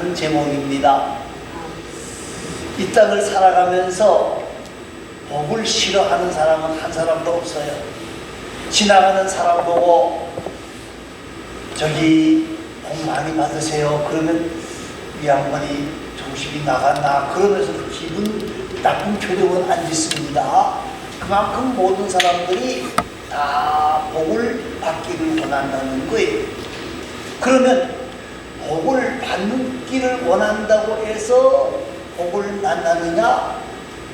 큰 제목입니다. 이 땅을 살아가면서 복을 싫어하는 사람은 한 사람도 없어요. 지나가는 사람 보고 저기 복 많이 받으세요. 그러면 이 양반이 정신이 나갔나 그러면서 기분 나쁜 표정은 안 짓습니다. 그만큼 모든 사람들이 다 복을 받기를 원한다는 거예요. 그러면 복을 받기를 원한다고 해서 복을 만나느냐?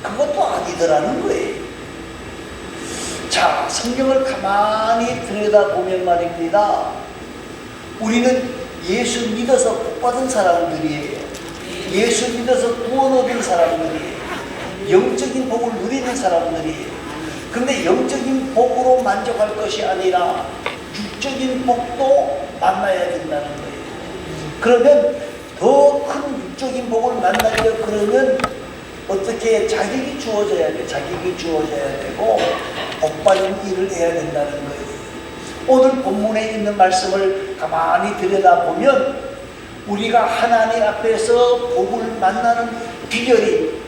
그것도 아니더라는 거예요. 자, 성경을 가만히 들여다보면 말입니다. 우리는 예수 믿어서 복받은 사람들이에요. 예수 믿어서 구원 얻은 사람들이에요. 영적인 복을 누리는 사람들이에요. 그런데 영적인 복으로 만족할 것이 아니라 육적인 복도 만나야 된다는 거예요. 그러면 더 큰 육적인 복을 만나려 그러면 어떻게 자격이 주어져야 돼. 자격이 주어져야 되고 복받는 일을 해야 된다는 거예요. 오늘 본문에 있는 말씀을 가만히 들여다보면 우리가 하나님 앞에서 복을 만나는 비결이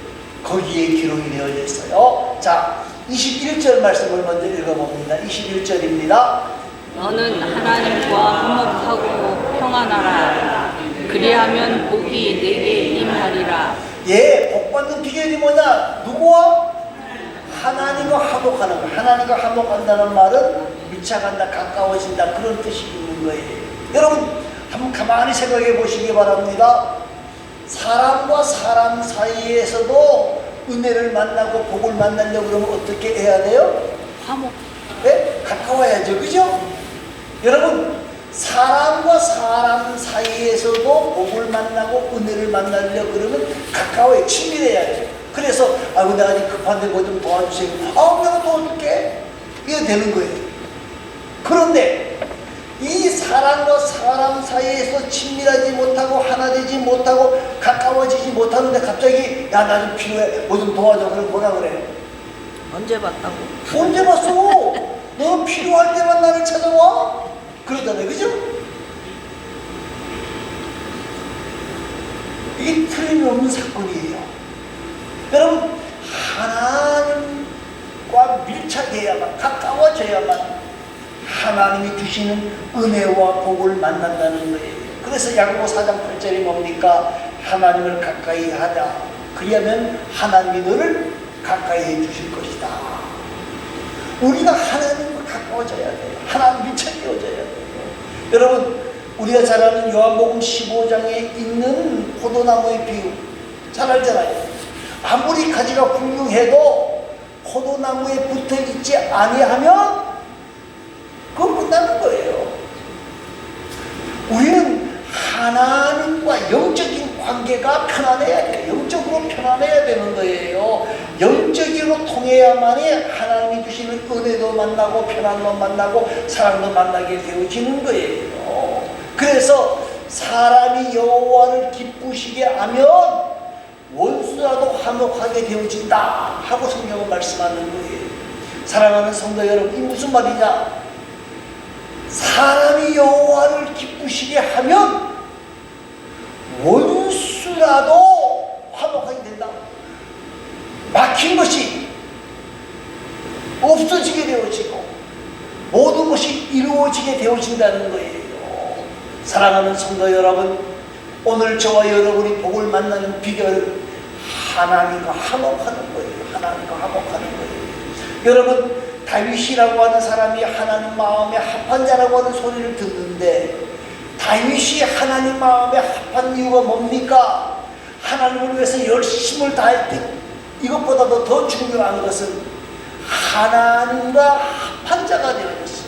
거기에 기록이 되어 있어요. 자, 21절 말씀을 먼저 읽어봅니다. 21절입니다. 너는 하나님과 화목하고 평안하라. 그리하면 복이 내게 임하리라. 예, 복받는 비결이 뭐냐? 누구와? 하나님과 화목하는 거. 하나님과 화목한다는 말은 밀착한다, 가까워진다 그런 뜻이 있는 거예요. 여러분 한번 가만히 생각해 보시기 바랍니다. 사람과 사람 사이에서도 은혜를 만나고 복을 만나려고 그러면 어떻게 해야 돼요? 화목. 네? 가까워야죠. 그죠? 여러분 사람과 사람 사이에서도 복을 만나고 은혜를 만나려고 그러면 가까워야 친밀해야 돼요. 그래서 내가 급한데 뭐 좀 도와주세요. 내가 도와줄게. 이게 되는 거예요. 그런데 이 사람과 사람 사이에서 친밀하지 못하고 하나 되지 못하고 가까워지지 못하는데 갑자기 야 나 좀 필요해. 뭐 좀 도와줘. 그럼 뭐라 그래요? 언제 봤다고? 언제 봤어? 너 필요할 때만 나를 찾아와? 그러잖아요. 그죠? 이게 틀림없는 사건이에요. 여러분 하나님과 밀착해야만 가까워져야만 하나님이 주시는 은혜와 복을 만난다는 거예요. 그래서 야고보 4장 8절이 뭡니까? 하나님을 가까이 하자. 그리하면 하나님이 너를 가까이 해 주실 것이다. 우리가 하나님과 가까워져야 돼요. 하나님 밀착되어져야 돼요. 여러분 우리가 잘 아는 요한복음 15장에 있는 포도나무의 비유 잘 알잖아요. 아무리 가지가 훌륭해도 포도나무에 붙어있지 아니하면 그건 끝나는 거예요. 우리는 하나님과 영적인 관계가 편안해야 돼요. 영적으로 편안해야 되는 거예요. 영적으로 통해야만이 하나님이 주시는 은혜도 만나고 편안도 만나고 사랑도 만나게 되어지는 거예요. 그래서 사람이 여호와를 기쁘시게 하면 원수라도 화목하게 되어진다 하고 성경은 말씀하는 거예요. 사랑하는 성도 여러분, 이 무슨 말이냐? 사람이 여호와를 기쁘시게 하면 원수라도 화목하게 된다. 막힌 것이 없어지게 되어지고 모든 것이 이루어지게 되어진다는 거예요. 사랑하는 성도 여러분, 오늘 저와 여러분이 복을 만나는 비결은 하나님과 화목하는 거예요. 하나님과 화목하는 거예요. 여러분 다윗이라고 하는 사람이 하나님 마음에 합한 자라고 하는 소리를 듣는데 다윗이 하나님 마음에 합한 이유가 뭡니까? 하나님을 위해서 열심을 다할 때 이것보다도 더 중요한 것은 하나님과 합한 자가 되어졌어요.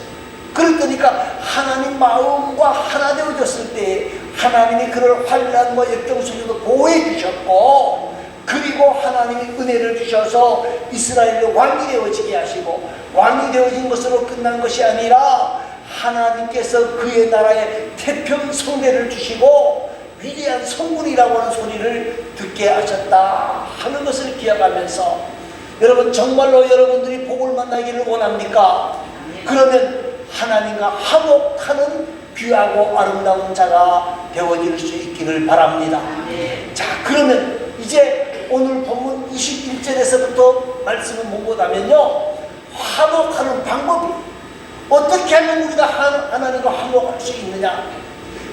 그러니까 하나님 마음과 하나 되어졌을 때 하나님이 그를 환난과 역경 속에도 보호해 주셨고 그리고 하나님이 은혜를 주셔서 이스라엘의 왕이 되어지게 하시고 왕이 되어진 것으로 끝난 것이 아니라 하나님께서 그의 나라에 태평성대를 주시고 위대한 성군이라고 하는 소리를 듣게 하셨다 하는 것을 기억하면서 여러분 정말로 여러분들이 복을 만나기를 원합니까? 그러면 하나님과 화목하는 귀하고 아름다운 자가 되어질 수 있기를 바랍니다. 자, 그러면 이제 오늘 본문 21절에서부터 말씀을 보고나면요, 화목하는 방법이 어떻게 하면 우리가 하나님과 화목할 수 있느냐,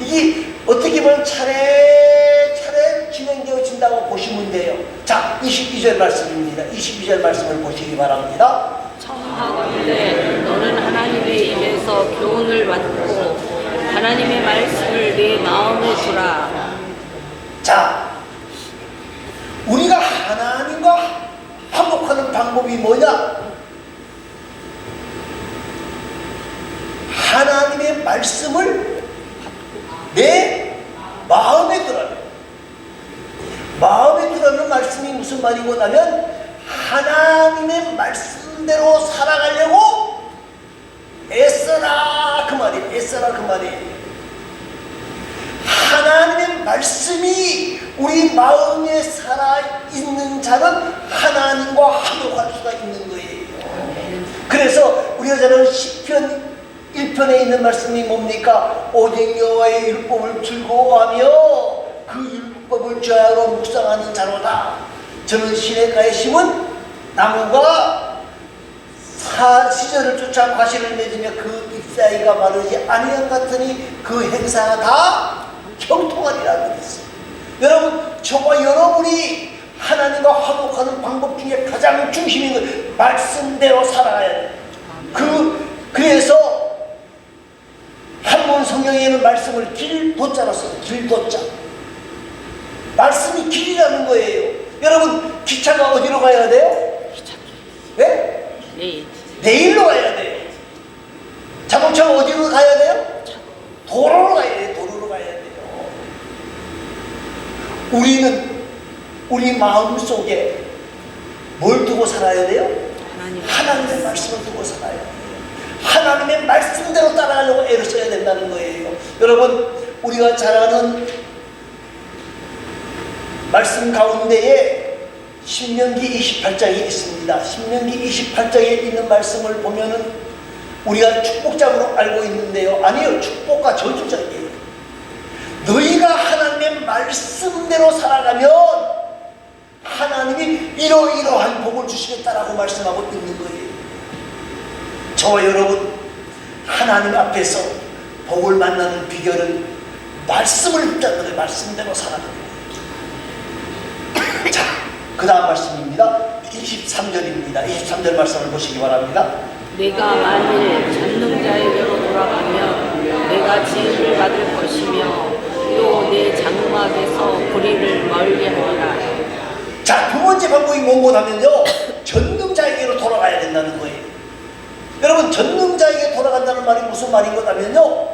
이게 어떻게 보면 차례차례 진행되어진다고 보시면 돼요. 자, 22절 말씀입니다. 22절 말씀을 보시기 바랍니다. 청하건대 너는 하나님의 입에서 교훈을 받고 하나님의 말씀을 내 마음에 두라. 자, 우리가 하나님과 화목하는 방법이 뭐냐? 하나님의 말씀을 내 마음에 두라는, 마음에 두라는 말씀이 무슨 말이고 나면 하나님의 말씀대로 살아가려고 애써라 그 말이에요. 애써라 그 말이에요. 하나님의 말씀이 우리 마음에 살아있는 자는 하나님과 화목할 수가 있는 거예요. 그래서 우리가 저는 시편 1편에 있는 말씀이 뭡니까? 오직 여호와의 율법을 즐거워하며 그 율법을 죄하로 묵상하는 자로다. 저는 시냇가에 심은 나무가 시절을 쫓아 과실을 맺으며 그 잎사이가 마르지 아니한 같으니 그 행사가 다 형통하리라 그랬어요. 여러분, 저와 여러분이 하나님과 화목하는 방법 중에 가장 중심인 건 말씀대로 살아가야 돼요. 그래서 한문 성경에는 말씀을 길도자로 써요. 길도자. 말씀이 길이라는 거예요. 여러분, 기차가 어디로 가야 돼요? 네? 내일로 가야 돼요. 자동차가 어디로 가야 돼요? 도로로 가야 돼요. 도로로 가야 돼요. 우리는 우리 마음 속에 뭘 두고 살아야 돼요? 하나님의 말씀을 두고 살아야 돼요. 하나님의 말씀대로 따라가려고 애를 써야 된다는 거예요. 여러분, 우리가 잘 아는 말씀 가운데에 신명기 28장이 있습니다. 신명기 28장에 있는 말씀을 보면은 우리가 축복장으로 알고 있는데요. 아니요, 축복과 저주장이에요. 너희가 하나님의 말씀대로 살아가면 하나님이 이러이러한 복을 주시겠다라고 말씀하고 있는 거예요. 저와 여러분, 하나님 앞에서 복을 만나는 비결은 말씀을 붙잡는 거예요. 말씀대로 살아가는 거예요. 자, 그 다음 말씀입니다. 23절입니다. 23절 말씀을 보시기 바랍니다. 내가 만일 전능자에게로 돌아가면 내가 지음을 받을 것이며 또 내 장막에서 불의를 멀게 하리라. 자, 두 번째 방법이 뭔고 하면요, 전능자에게로 돌아가야 된다는 거예요. 여러분, 전능자에게 돌아간다는 말이 무슨 말인 거냐면요,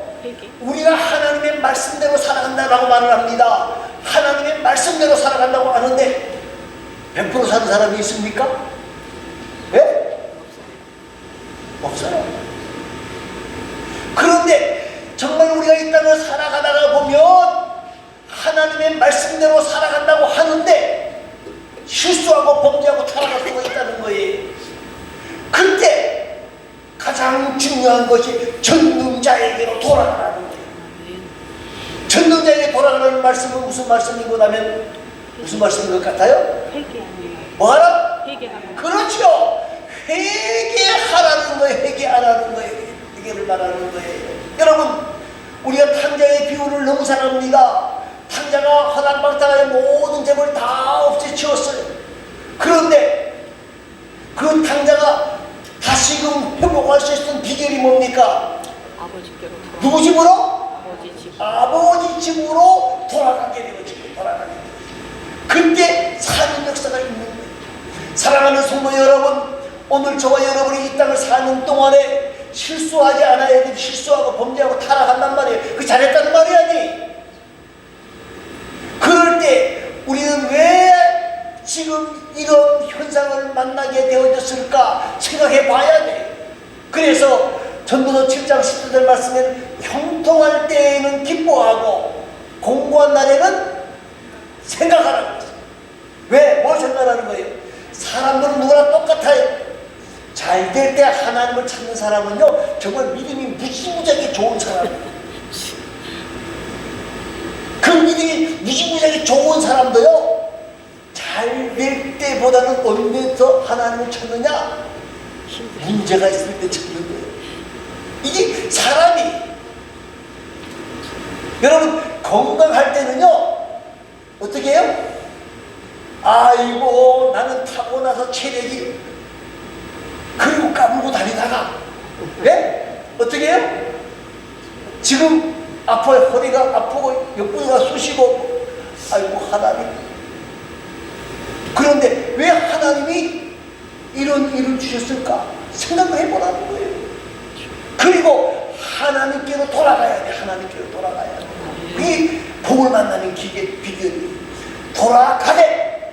우리가 하나님의 말씀대로 살아간다라고 말을 합니다. 하나님의 말씀대로 살아간다고 하는데 100% 사는 사람이 있습니까? 네? 없어요. 그런데 정말 우리가 이 땅을 살아가다가 보면 하나님의 말씀대로 살아간다고 하는데 실수하고 범죄하고 타락할 수가 있다는 거예요. 그때 가장 중요한 것이 전능자에게로 돌아가라는 거예요. 전능자에게 돌아가라는 말씀은 무슨 말씀이고 나면 무슨 말씀인 것 같아요? 뭐하라? 회개하라. 그렇죠. 회개하라는 거예요. 회개 안 하는 거예요. 회개를 말하는 거예요. 여러분, 우리가 탕자의 비유를 너무 사랑합니다. 탕자가 화단방탕하에 모든 재물을 다 없애치웠어요. 그런데 그 탕자가 다시금 회복할 수 있는 비결이 뭡니까? 아버지께로 돌아가. 누구 집으로? 아버지 집. 아버지 집으로 돌아가게 되어지고 돌아가게 되어지고 그때 사는 역사가 있는 거예요. 사랑하는 성도 여러분, 오늘 저와 여러분이 이 땅을 사는 동안에 실수하지 않아야 돼. 실수하고 범죄하고 타락한단 말이에요. 그 잘했다는 말이 아니. 그럴 때 우리는 왜 지금 이런 현상을 만나게 되어졌을까 생각해 봐야 돼. 그래서 전도서 7장 10절 말씀에는 형통할 때에는 기뻐하고 공고한 날에는 생각하라고 했어요. 왜? 뭘 생각하는 거예요? 사람들은 누구나 똑같아요. 잘 될 때 하나님을 찾는 사람은요, 정말 믿음이 무지무지하게 좋은 사람이에요. 그 믿음이 무지무지하게 좋은 사람도요, 잘 될 때보다는 언제 더 하나님을 찾느냐? 문제가 있을 때 찾는 거예요. 이게 사람이, 여러분 건강할 때는요 어떻게 해요? 아이고 나는 타고나서 체력이, 그리고 까불고 다니다가 네? 어떻게 해요? 지금 아파요. 허리가 아프고 옆구리가 쑤시고, 아이고 하나님. 그런데 왜 하나님이 이런 일을 주셨을까 생각을 해보라는 거예요. 그리고 하나님께로 돌아가야 돼. 하나님께로 돌아가야 돼. 그게 복을 만나는 비결이. 돌아가되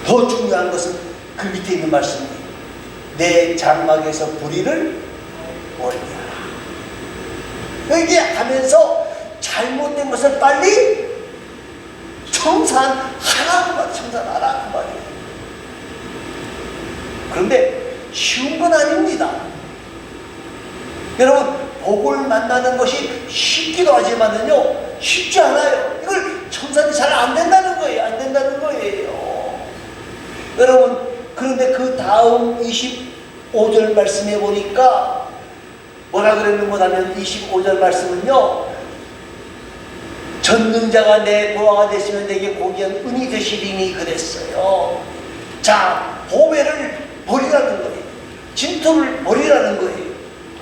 더 중요한 것은 그 밑에 있는 말씀이에요. 내 장막에서 불의를 멀리하라. 여기 하면서 잘못된 것을 빨리 청산하라, 청산하라 그 말이에요. 그런데 쉬운 건 아닙니다. 여러분 복을 만나는 것이 쉽기도 하지만은요 쉽지 않아요. 이걸 청산이 잘 안 된다는 거예요. 안 된다는 거예요. 여러분 그런데 그 다음 25절 말씀해 보니까 뭐라 그랬는 거냐면 25절 말씀은요, 전능자가 내 보화가 되시면 내게 고귀한 은이 되시리니 그랬어요. 자, 보배를 버리라는 거예요. 진토를 버리라는 거예요.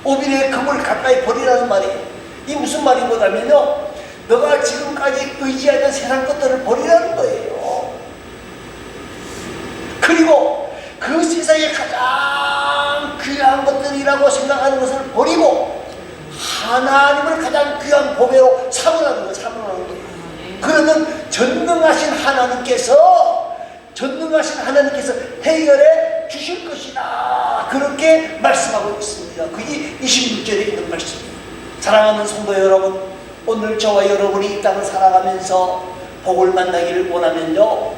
오빌의 금을 가까이 버리라는 말이에요. 이 무슨 말인 거냐면요, 너가 지금까지 의지하던 세상 것들을 버리라는 거예요. 그리고 그 세상에 가장 귀한 것들이라고 생각하는 것을 버리고 하나님을 가장 귀한 보배로 삼으라는 거예요. 삼으라는 거예요. 그러면 전능하신 하나님께서 해결해 주실 것이다. 그렇게 말씀하고 있습니다. 그게 26절에 있는 말씀입니다. 사랑하는 성도 여러분, 오늘 저와 여러분이 이 땅을 살아가면서 복을 만나기를 원하면요,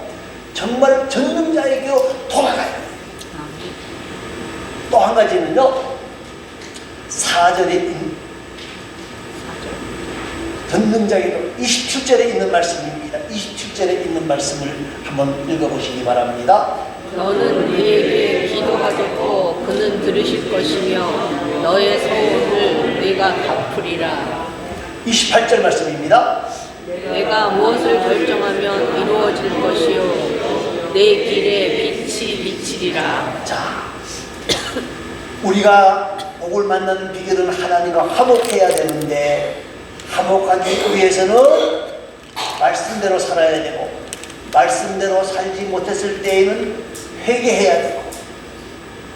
정말 전능자에게로 돌아가야 돼요. 또 한 가지는요, 4절에 있는 전능자에게로 27절에 있는 말씀입니다. 27절에 있는 말씀을 한번 읽어보시기 바랍니다. 너는 그에게 기도하겠고 그는 들으실 것이며 너의 소원을 네가 갚으리라. 28절 말씀입니다. 내가 무엇을 결정하면 이루어질 것이요 내 길에 빛이 비치리라. 자, 우리가 복을 만나는 비결은 하나님과 화목해야 되는데, 화목하기 위해서는 말씀대로 살아야 되고, 말씀대로 살지 못했을 때에는 회개해야 되고,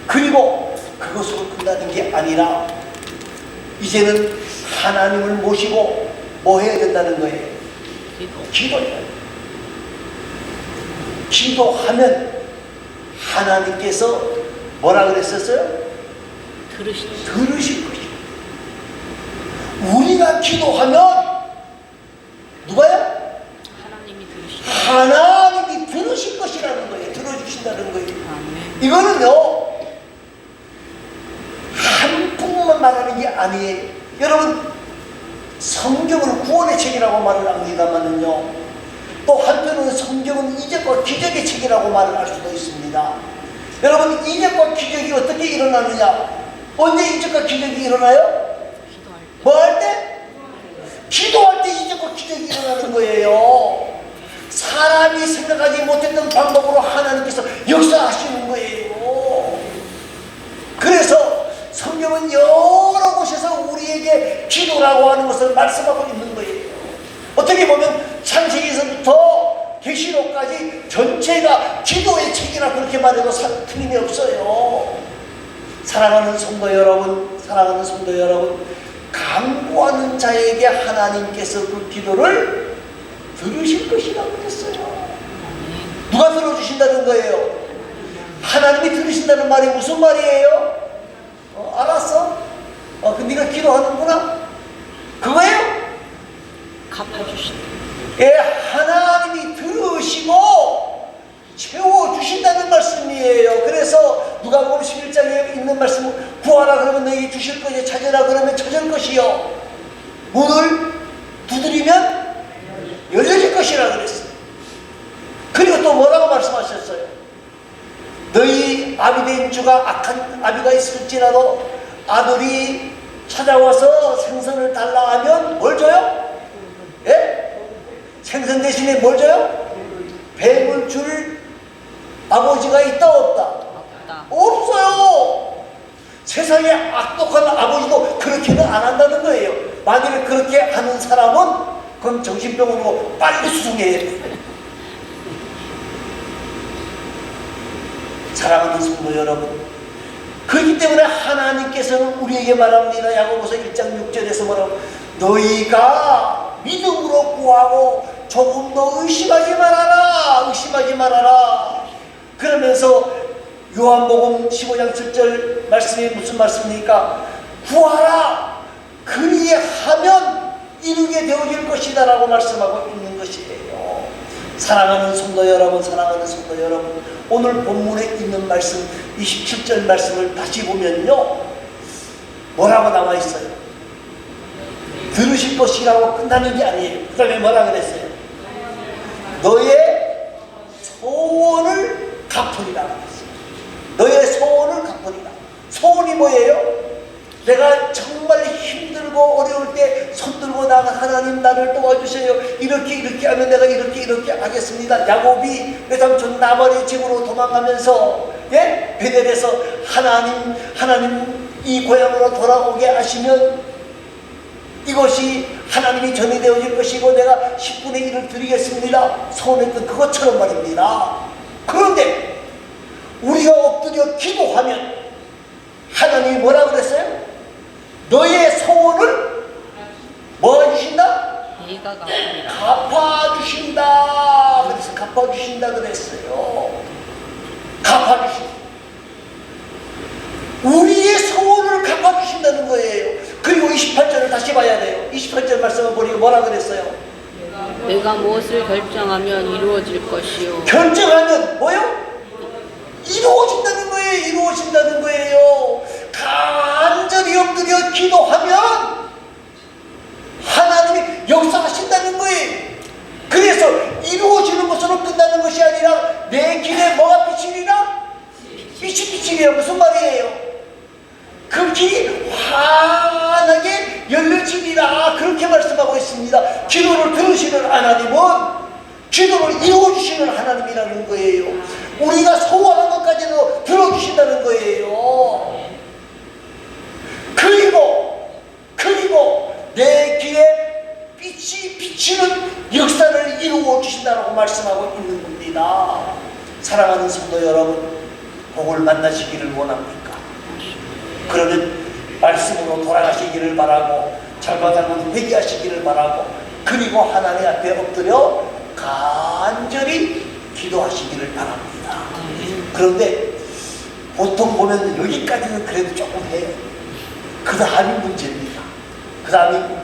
그리고 그것으로 끝나는 게 아니라 이제는 하나님을 모시고 뭐 해야 된다는 거예요? 기도해야 돼요. 기도하면 하나님께서 뭐라 그랬었어요? 들으실 것이요. 우리가 기도하면 누가요? 하나님이 들으실 것이라는 거예요. 들어주신다는 거예요. 이거는요 한국만 말하는 게 아니에요. 여러분 성경은 구원의 책이라고 말을 합니다만은요, 또 한편으로는 성경은 이적과 기적의 책이라고 말을 할 수도 있습니다. 여러분 이적과 기적이 어떻게 일어나느냐? 언제 이적과 기적이 일어나요? 뭐 할 때? 기도할 때 이적과 기적이 일어나는 거예요. 사람이 생각하지 못했던 방법으로 하나님께서 역사하시는 거예요. 그래서 성경은 여러 곳에서 우리에게 기도라고 하는 것을 말씀하고 있는 거예요. 어떻게 보면 창세기에서부터 계시록까지 전체가 기도의 책이라 그렇게 말해도 틀림이 없어요. 사랑하는 성도 여러분, 간구하는 자에게 하나님께서 그 기도를 들으실 것이라고 했어요. 누가 들어주신다는 거예요? 하나님이 들으신다는 말이 무슨 말이에요? 알았어? 네가 기도하는구나? 그거예요? 갚아주신다. 예, 하나님이 들으시고 채워주신다는 말씀이에요. 그래서 누가복음 11장에 있는 말씀은 구하라 그러면 너에게 주실 것이요, 찾으라 그러면 찾을 것이요, 문을 두드리라 두드리면 열려질 것이라 그랬어요. 그리고 또 뭐라고 말씀하셨어요? 너희 아비된 주가 악한 아비가 있을지라도 아들이 찾아와서 생선을 달라 하면 뭘 줘요? 예? 생선 대신에 뭘 줘요? 뱀을 줄 아버지가 있다 없다? 없다. 없어요. 세상에 악독한 아버지도 그렇게는 안 한다는 거예요. 만약에 그렇게 하는 사람은 그건 정신병으로 빨리 수송해야 돼요. 사랑하는 성도 여러분, 그렇기 때문에 하나님께서는 우리에게 말합니다. 야고보서 1장 6절에서 뭐라고? 너희가 믿음으로 구하고 조금 더 의심하지 말아라. 의심하지 말아라. 그러면서 요한복음 15장 7절 말씀이 무슨 말씀입니까? 구하라. 그리하면 이루게 되어질 것이다 라고 말씀하고 있는 것이에요. 사랑하는 성도 여러분, 사랑하는 성도 여러분, 오늘 본문에 있는 말씀 27절 말씀을 다시 보면요, 뭐라고 나와 있어요? 들으실 것이라고 끝나는 게 아니에요. 그 다음에 뭐라 그랬어요? 너의 소원을 갚으리라 그랬어요. 너의 소원을 갚으리라. 소원이 뭐예요? 내가 정말 힘들고 어려울 때 손들고 나가 하나님 나를 도와주세요. 이렇게 하면 내가 이렇게 하겠습니다. 야곱이 외삼촌 나발의 집으로 도망가면서 베델에서 하나님 이 고향으로 돌아오게 하시면 이것이 하나님이 전이 되어질 것이고 내가 10분의 1을 드리겠습니다. 소원했던 그것처럼 말입니다. 그런데 우리가 엎드려 기도하면 하나님이 뭐라 그랬어요? 너의 소원을 뭐 해주신다? 네가 갚으리라. 갚아주신다. 그래서 갚아주신다 그랬어요. 갚아주신다. 우리의 소원을 갚아주신다는 거예요. 그리고 28절을 다시 봐야 돼요. 28절 말씀을 보니까 뭐라 그랬어요? 내가 무엇을 결정하면 이루어질 것이요. 결정하면 뭐요? 이루어진다는 거예요. 이루어진다는 거예요. 간절히 엎드려 기도하면 하나님이 역사하신다는 거예요. 그래서 이루어지는 것으로 끝나는 것이 아니라 내 길에 뭐가 비치리라? 빛이 비치리라. 무슨 말이에요? 그 길이 환하게 열려지리라. 그렇게 말씀하고 있습니다. 기도를 들으시는 하나님은 기도를 이루어주시는 하나님이라는 거예요. 우리가 소원한 것까지도 들어주신다는 거예요. 그리고 내 길에 빛이 비치는 역사를 이루어 주신다고 말씀하고 있는 겁니다. 사랑하는 성도 여러분, 복을 만나시기를 원합니까? 그러면 말씀으로 돌아가시기를 바라고 잘못하면 회개하시기를 바라고 그리고 하나님 앞에 엎드려 간절히 기도하시기를 바랍니다. 그런데 보통 보면 여기까지는 그래도 조금 해요. 그 다음이 문제입니다. 그 다음이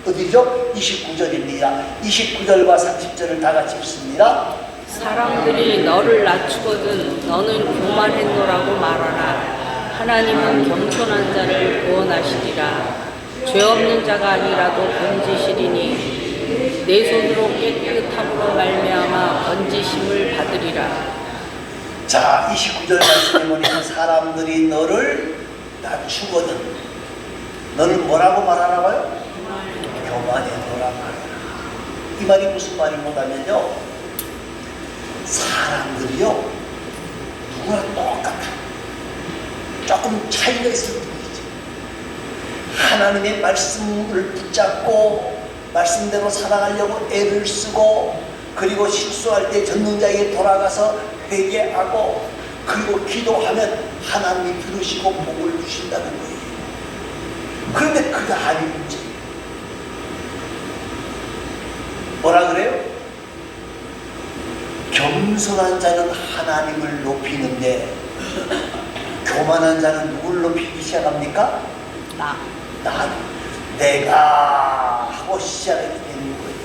어디죠? 29절입니다. 29절과 30절을 다 같이 읽습니다. 사람들이 너를 낮추거든 너는 교만했노라고 말하라. 하나님은 겸손한 자를 구원하시리라. 죄 없는 자가 아니라도 건지시리니 내 손으로 깨끗함으로 말미암아 건지심을 받으리라. 자, 29절 말씀에 보니까 사람들이 너를 낮추거든 너는 뭐라고 말하라고요? 교만해노라 말해라. 이 말이 무슨 말이냐면요, 사람들이요 누구나 똑같아. 조금 차이가 있을 뿐이지. 하나님의 말씀을 붙잡고 말씀대로 살아가려고 애를 쓰고 그리고 실수할 때 전능자에게 돌아가서 회개하고 그리고 기도하면 하나님이 들으시고 복을 주신다는 거예요. 그런데 그게 아닌 문제예요. 뭐라 그래요? 겸손한 자는 하나님을 높이는데 교만한 자는 누굴 높이기 시작합니까? 내가 하고 시작하게 되는 거예요.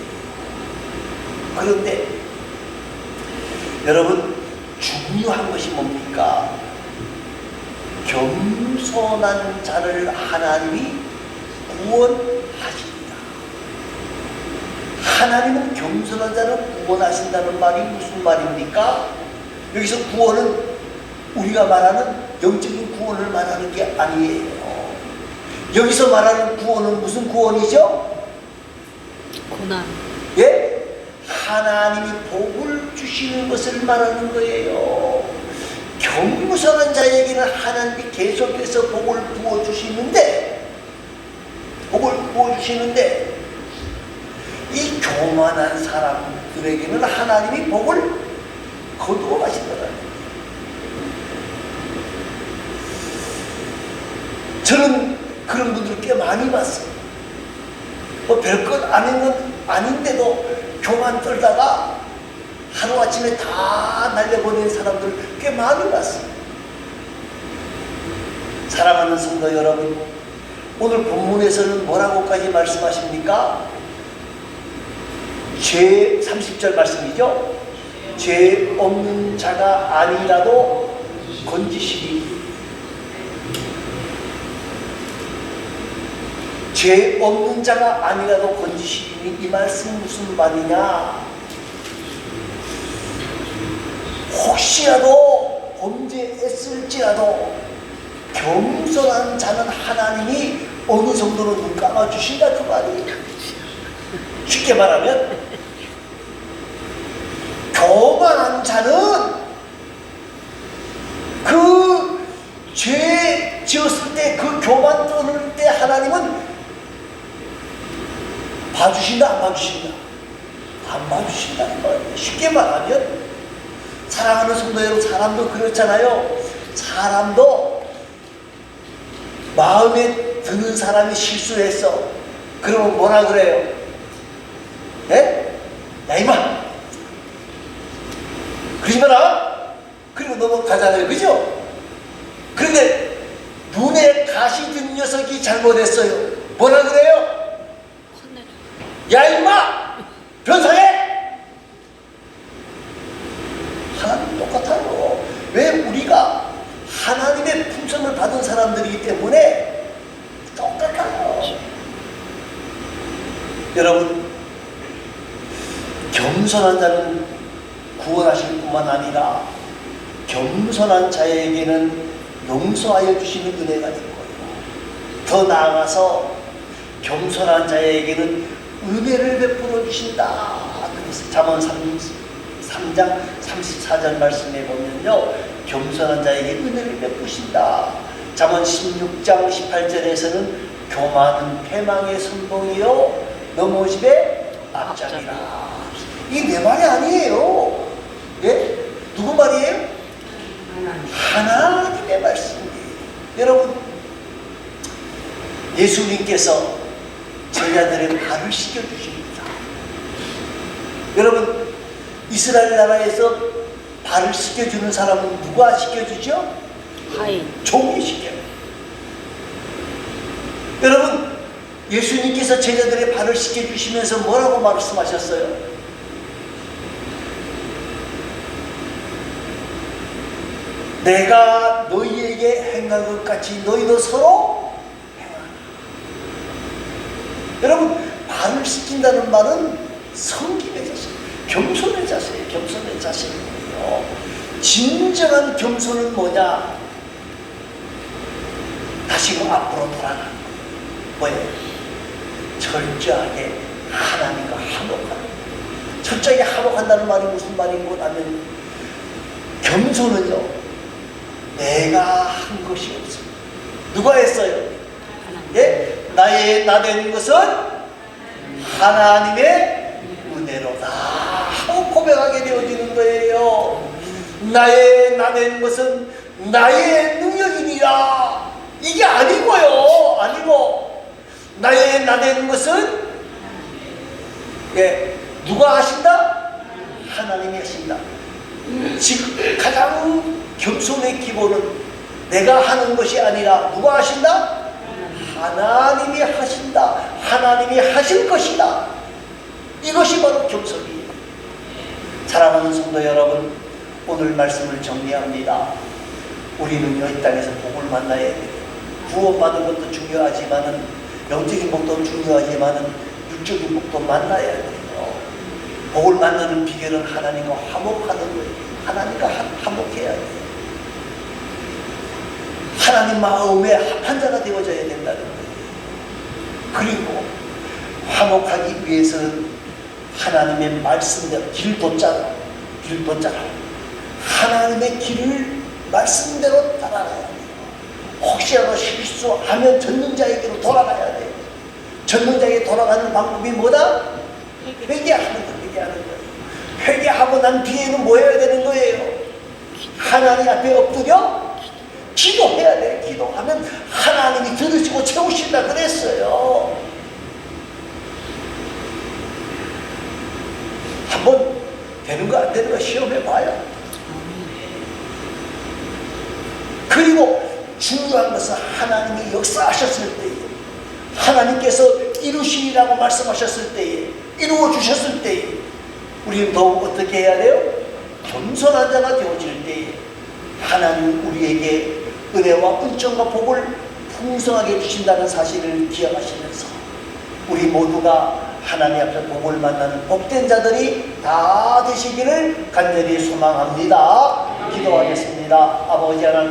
그런데 여러분, 중요한 것이 뭡니까? 겸손한 자를 하나님이 구원하십니다. 하나님은 겸손한 자를 구원하신다는 말이 무슨 말입니까? 여기서 구원은 우리가 말하는 영적인 구원을 말하는 게 아니에요. 여기서 말하는 구원은 무슨 구원이죠? 고난. 예? 하나님이 복을 주시는 것을 말하는 거예요. 겸손한 자에게는 하나님이 계속해서 복을 부어주시는데, 이 교만한 사람들에게는 하나님이 복을 거두어 가신다는 거예요. 저는 그런 분들 꽤 많이 봤어요. 뭐 별것 아닌 건 아닌데도 교만 떨다가 하루아침에 다 날려버리는 사람들 꽤 많이 봤어요. 사랑하는 성도 여러분, 오늘 본문에서는 뭐라고까지 말씀하십니까? 죄 30절 말씀이죠. 죄 없는 자가 아니라도 건지시리. 죄 없는 자가 아니라도 건지시리니 이 말씀 무슨 말이냐? 혹시라도 범죄했을지라도 겸손한 자는 하나님이 어느 정도로 눈 감아주신다 그 말이에요. 쉽게 말하면 교만한 자는 그 죄 지었을 때 그 교만 떠는 때 하나님은 봐주신다 안 봐주신다? 안 봐주신다는 거예요. 쉽게 말하면 사랑하는 성도 여러분, 사람도 그렇잖아요. 사람도 마음에 드는 사람이 실수했어. 그러면 뭐라 그래요? 예? 야 이마 그러지 마라. 그리고 넘어가잖아요. 그죠? 그런데 눈에 가시 든 녀석이 잘못했어요. 뭐라 그래요? 야 임마! 변상해! 하나님 똑같아요. 왜? 우리가 하나님의 품성을 받은 사람들이기 때문에 똑같아요. 여러분, 겸손한 자는 구원하실 뿐만 아니라 겸손한 자에게는 용서하여 주시는 은혜가 있는 거예요. 더 나아가서 겸손한 자에게는 은혜를 베풀어 주신다. 그래서 잠언 3장 34절 말씀에 보면요, 겸손한 자에게 은혜를 베푸신다. 잠언 16장 18절에서는 교만은 패망의 선봉이요 넘어집의 앞장이라. 이 내 말이 아니에요. 예? 누구 말이에요? 하나님의 말씀이에요. 여러분, 예수님께서 제자들의 발을 씻겨주십니다. 여러분, 이스라엘 나라에서 발을 씻겨주는 사람은 누가 씻겨주죠? 하인. 종이 씻겨요. 여러분, 예수님께서 제자들의 발을 씻겨주시면서 뭐라고 말씀하셨어요? 내가 너희에게 행한 것 같이 너희도 서로 행하라. 여러분, 발을 씻긴다는 말은 섬김의 자세, 겸손의 자세예요. 겸손의 자세예요. 진정한 겸손은 뭐냐? 다시금 앞으로 돌아가는 거예요. 뭐예요? 철저하게 하나님과 화목하는 거예요. 철저하게 화목한다는 말이 무슨 말인고 하면, 겸손은요, 내가 한 것이 없습니다. 누가 했어요? 예? 나된 것은 하나님의 은혜로다 하고 고백하게 되어지는 거예요. 나된 것은 나의 능력이니라. 이게 아니고요. 아니고, 나된 것은 예, 누가 하신다? 하나님이 하신다. 지금 가장 겸손의 기본은 내가 하는 것이 아니라 누가 하신다? 하나님이 하신다. 하나님이 하실 것이다. 이것이 바로 겸손이에요. 사랑하는 성도 여러분, 오늘 말씀을 정리합니다. 우리는요, 이 땅에서 복을 만나야 돼요. 구원받는 것도 중요하지만은, 영적인 복도 중요하지만은 육적인 복도 만나야 돼요. 복을 만나는 비결은 하나님과 화목하는 거예요. 하나님과 화목해야 돼요. 하나님 마음에 합한 자가 되어져야 된다는 거예요. 그리고 화목하기 위해서는 하나님의 말씀대로 길도자로 하나님의 길을 말씀대로 따라가야 돼요. 혹시라도 실수하면 전능자에게로 돌아가야 돼요. 전능자에게 돌아가는 방법이 뭐다? 회개하는 거예요. 회개하고 난 뒤에는 뭐 해야 되는 거예요? 하나님 앞에 엎드려 기도해야 돼요. 기도하면 하나님이 들으시고 채우신다 그랬어요. 한번 되는 거 안 되는 거 시험해 봐요. 그리고 중요한 것은 하나님이 역사하셨을 때에, 하나님께서 이루시리라고 말씀하셨을 때에, 이루어 주셨을 때에 우리는 더욱 어떻게 해야 돼요? 겸손한 자가 되어질 때에 하나님 우리에게 은혜와 은총과 복을 풍성하게 주신다는 사실을 기억하시면서 우리 모두가 하나님 앞에 복을 만나는 복된 자들이 다 되시기를 간절히 소망합니다. 기도하겠습니다. 아버지 하나님,